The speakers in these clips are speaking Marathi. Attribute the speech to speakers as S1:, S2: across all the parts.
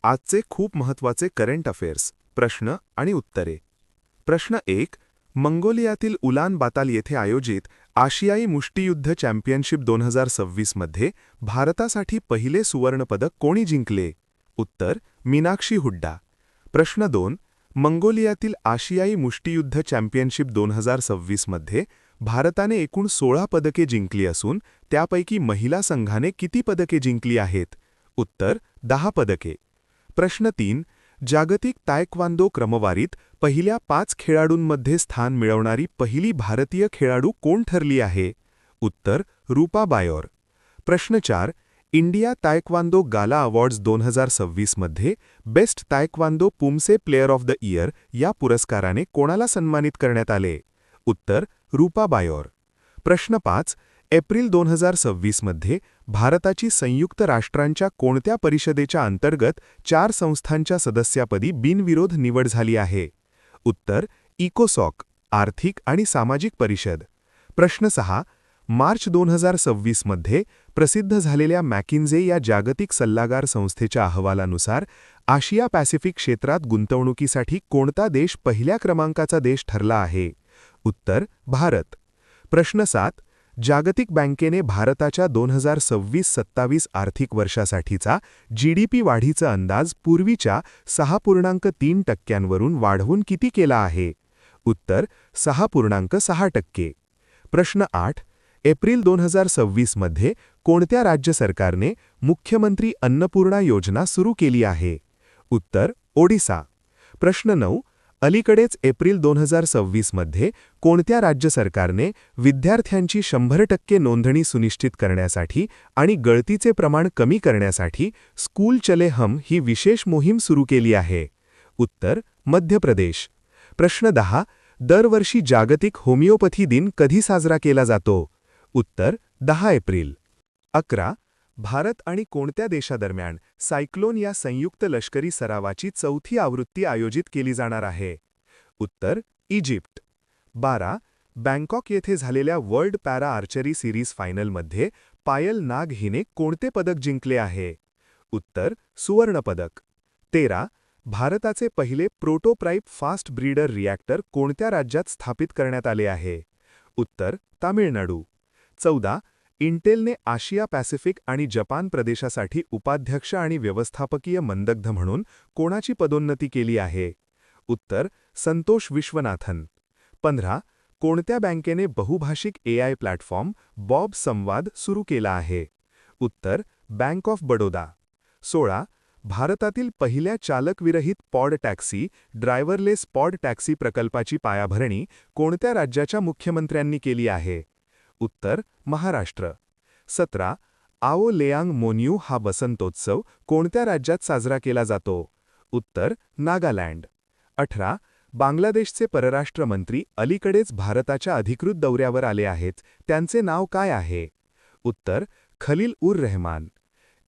S1: आजचे खूप महत्त्वाचे करंट अफेअर्स प्रश्न आणि उत्तरे. प्रश्न 1. मंगोलियातील उलान बाताल येथे आयोजित आशियाई मुष्टियुद्ध चॅम्पियनशिप 2026 मध्ये भारतासाठी पहिले सुवर्णपदक कोणी जिंकले? उत्तर मीनाक्षी हुड्डा. प्रश्न 2. मंगोलियातील आशियाई मुष्टियुद्ध चॅम्पियनशिप 2026 मध्ये भारताने एकूण 16 पदके जिंकली असून त्यापैकी महिला संघाने किती पदके जिंकली आहेत? उत्तर 10 पदके. प्रश्न 3. जागतिक तायक्वांदो क्रमवारीत पहिल्या 5 खेळाडूंमध्ये स्थान मिळवणारी पहिली भारतीय खेळाडू कोण ठरली आहे? उत्तर रूपा बायोर. प्रश्न 4. इंडिया तायक्वांदो गाला अवॉर्ड्स 2026 मध्ये best taekwondo poomsae player of the year या पुरस्काराने कोणाला सन्मानित करण्यात आले? उत्तर रूपा बायोर. प्रश्न 5. एप्रिल 2026 मध्ये भारताची संयुक्त राष्ट्रांच्या कोणत्या परिषदेच्या अंतर्गत 4 संस्थांच्या सदस्यापदी बिनविरोध निवड झाली आहे? उत्तर इकोसॉक आर्थिक आणि सामाजिक परिषद. प्रश्न 6. मार्च 2026 मध्ये प्रसिद्ध झालेल्या मॅकिन्झे या जागतिक सल्लागार संस्थेच्या अहवालानुसार आशिया पॅसिफिक क्षेत्रात गुंतवणुकीसाठी कोणता देश पहिल्या क्रमांकाचा देश ठरला आहे? उत्तर भारत. प्रश्न 7. जागतिक बँकेने भारताच्या 2026-27 आर्थिक वर्षासाठीचा जीडीपी वाढीचा अंदाज पूर्वीच्या 6.3% वाढवून किती केला आहे? उत्तर 6.6%. प्रश्न 8. एप्रिल 2026 मध्ये कोणत्या राज्य सरकारने मुख्यमंत्री अन्नपूर्णा योजना सुरू केली आहे? उत्तर ओडिसा. प्रश्न 9. अलीकडेच एप्रिल 2026 मध्ये कोणत्या राज्य सरकारने विद्यार्थ्यांची 100% नोंदणी सुनिश्चित करण्यासाठी आणि गळतीचे प्रमाण कमी करण्यासाठी स्कूल चले हम ही विशेष मोहीम सुरू केली आहे? उत्तर मध्य प्रदेश. प्रश्न 10. दरवर्षी जागतिक होमिओपॅथी दिन कधी साजरा केला जातो? उत्तर 10 एप्रिल. 11. भारत आणि कोणत्या देशादरम्यान सायक्लोन या संयुक्त लष्करी सरावाची 4थी आवृत्ती आयोजित केली जाणार आहे? उत्तर इजिप्त. 12. बँकॉक येथे झालेल्या वर्ल्ड पॅरा आर्चरी सिरीज फायनलमध्ये पायल नाग हिने कोणते पदक जिंकले आहे? उत्तर सुवर्णपदक. 13. भारताचे पहिले प्रोटोटाइप फास्ट ब्रीडर रिॲक्टर कोणत्या राज्यात स्थापित करण्यात आले आहे? उत्तर तामिळनाडू. 14. इंटेलने आशिया पॅसिफिक आणि जपान प्रदेशासाठी उपाध्यक्ष आणि व्यवस्थापकीय मंदग्ध म्हणून कोणाची पदोन्नती केली आहे? उत्तर संतोष विश्वनाथन. 15. कोणत्या बँकेने बहुभाषिक एआय प्लॅटफॉर्म बॉब संवाद सुरू केला आहे? उत्तर बँक ऑफ बडोदा. 16. भारतातील पहिल्या चालकविरहित pod taxi driverless pod taxi प्रकल्पाची पायाभरणी कोणत्या राज्याच्या मुख्यमंत्र्यांनी केली आहे? उत्तर महाराष्ट्र. 17. आओ लेआंग मोन्यू हा वसंतोत्सव कोणत्या राज्यात साजरा केला जातो? उत्तर नागालँड. 18. बांगलादेशचे परराष्ट्र मंत्री अलीकडेच भारताच्या अधिकृत दौऱ्यावर आले आहेत, त्यांचे नाव काय आहे? उत्तर खलील उर रहमान.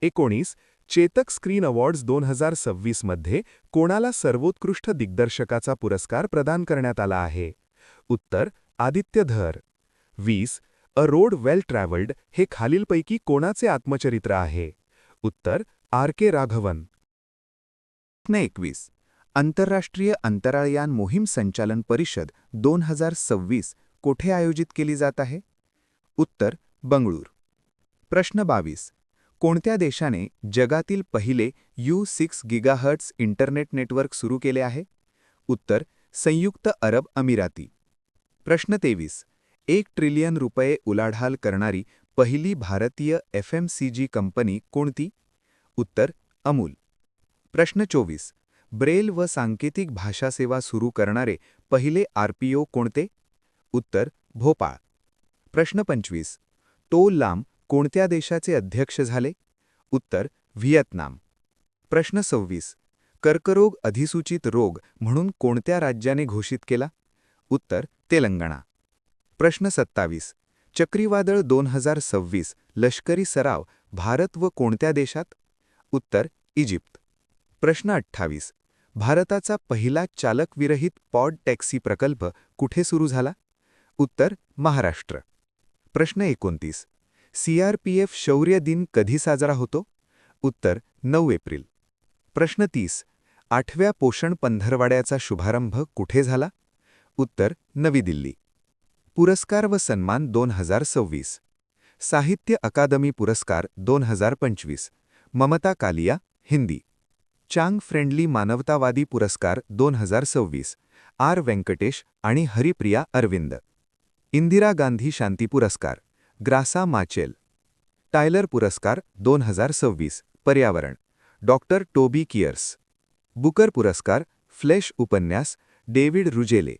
S1: 19. चेतक स्क्रीन अवॉर्ड्स 2026 मध्ये कोणाला सर्वोत्कृष्ट दिग्दर्शकाचा पुरस्कार प्रदान करण्यात आला आहे? उत्तर आदित्य धर. 20. अ रोड वेल ट्रॅव्हल्ड हे खालीलपैकी कोणाचे आत्मचरित्र आहे? उत्तर आर के राघवन. 21. आंतरराष्ट्रीय अंतराळयान मोहीम संचालन परिषद 2026 कोठे आयोजित केली जात आहे? उत्तर बंगळूर. प्रश्न 22. कोणत्या देशाने जगातील पहिले U6 गिगाहर्ट्झ इंटरनेट नेटवर्क सुरू केले आहे? उत्तर संयुक्त अरब अमिराती. प्रश्न 23. 1 ट्रिलियन रुपये उलाढाल करणारी पहिली भारतीय FMCG कंपनी कोणती? उत्तर अमूल. प्रश्न 24. ब्रेल व सांकेतिक भाषा सेवा सुरू करणारे पहिले RPO कोणते? उत्तर भोपाळ. प्रश्न 25. टो लाम कोणत्या देशाचे अध्यक्ष झाले? उत्तर व्हिएतनाम. प्रश्न 26. कर्करोग अधिसूचित रोग म्हणून कोणत्या राज्याने घोषित केला? उत्तर तेलंगणा. प्रश्न 27. चक्रीवादळ 2026 लष्करी सराव भारत व कोणत्या देशात? उत्तर इजिप्त. प्रश्न 28. भारताचा पहिला चालकविरहित पॉड टॅक्सी प्रकल्प कुठे सुरू झाला? उत्तर महाराष्ट्र. प्रश्न 29. CRPF शौर्य दिन कधी साजरा होतो? उत्तर 9 एप्रिल.
S2: प्रश्न 30. 8व्या पोषण पंधरवाड्याचा शुभारंभ कुठे झाला? उत्तर नवी दिल्ली. पुरस्कार व सन्मान 2026. साहित्य अकादमी पुरस्कार 2025. ममता कालिया, हिंदी. चांग फ्रेंडली मानवतावादी पुरस्कार 2026. आर व्यंकटेश आणि हरिप्रिया अरविंद. इंदिरा गांधी शांती पुरस्कार ग्रासा माचेल. टायलर पुरस्कार 2026. पर्यावरण डॉक्टर टोबी कियर्स. बुकर पुरस्कार फ्लेश उपन्यास डेव्हिड रुजेले.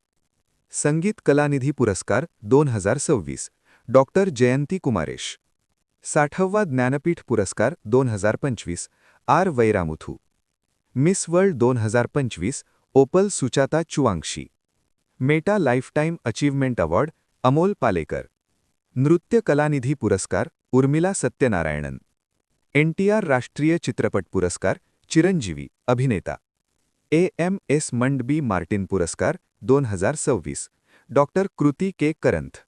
S2: संगीत कलानिधी पुरस्कार 2026. डॉक्टर जयंती कुमारेश. 60वा ज्ञानपीठ पुरस्कार 2025. R Vairamuthu. Miss World 2025. Opal Suchata Chuangsri. Meta lifetime achievement award Amol Palekar. Nritya Kalanidhi पुरस्कार उर्मिला सत्यनारायणन. NTR राष्ट्रीय चित्रपट पुरस्कार चिरंजीवी अभिनेता. AMS मंडबी मार्टिन पुरस्कार 2026. Doctor Krithi K Karanth.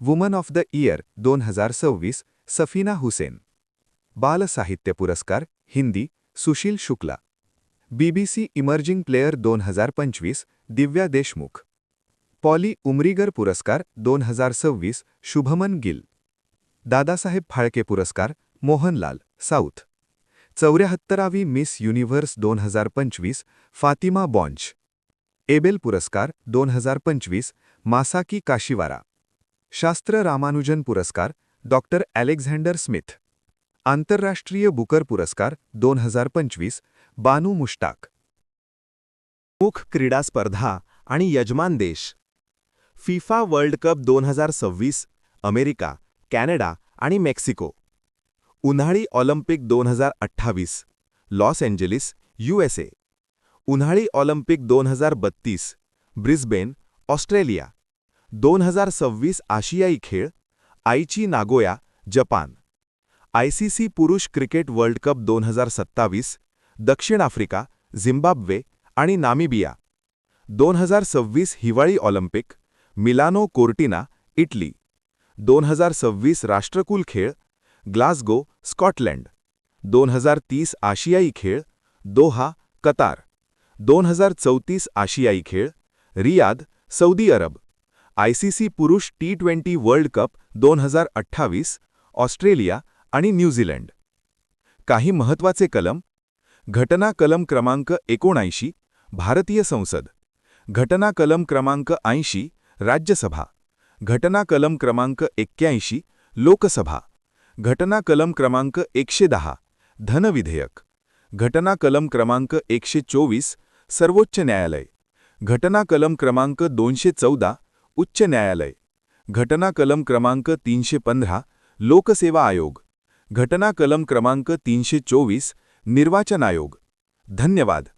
S2: Woman of the year 2026. Safeena Husain. बाल साहित्य पुरस्कार Hindi Sushil Shukla. BBC emerging player 2025. Divya Deshmukh. Polly Umrigar पुरस्कार 2026. शुभमन गिल. दादासाहेब फाळके पुरस्कार मोहनलाल, साऊथ. 74वी मिस युनिव्हर्स 2025. फातिमा बॉन्च. एबेल पुरस्कार 2025. Masaki Kashiwara. शास्त्र रामानुजन पुरस्कार डॉक्टर अलेक्झांडर स्मिथ. आंतरराष्ट्रीय बुकर पुरस्कार 2025. बानू मुश्ताक.
S1: मुख क्रीडा स्पर्धा आणि यजमान देश. FIFA world cup 2026. America, Canada आणि मेक्सिको. उन्हाळी ऑलिम्पिक 2028. Los Angeles, USA. उन्हाळी ऑलिम्पिक 2032. Brisbane, Australia. 2026 आशियाई खेळ आईची नागोया, जपान. ICC पुरुष क्रिकेट वर्ल्ड कप 2027. दक्षिण आफ्रिका, झिम्बाब्वे आणि नामिबिया. 2026 हिवाळी ऑलिम्पिक मिलानो कोर्टिना, इटली. 2026 राष्ट्रकुल खेळ ग्लासगो, स्कॉटलंड. 2030 आशियाई खेळ दोहा, कतार. 2034 आशियाई खेळ रियाद, सौदी अरब. ICC पुरुष T20 वर्ल्ड कप 2028. ऑस्ट्रेलिया आणि न्यूझीलंड. काही महत्त्वाचे कलम. घटना कलम क्रमांक 79 भारतीय संसद. घटना कलम क्रमांक 80 राज्यसभा. घटना कलम क्रमांक 81 लोकसभा. घटना कलम क्रमांक 110 धन विधेयक. घटना कलम क्रमांक 124 सर्वोच्च न्यायालय. घटना कलम क्रमांक 214 उच्च न्यायालय. घटना कलम क्रमांक 315 लोकसेवा आयोग. घटना कलम क्रमांक 324 निर्वाचन आयोग. धन्यवाद.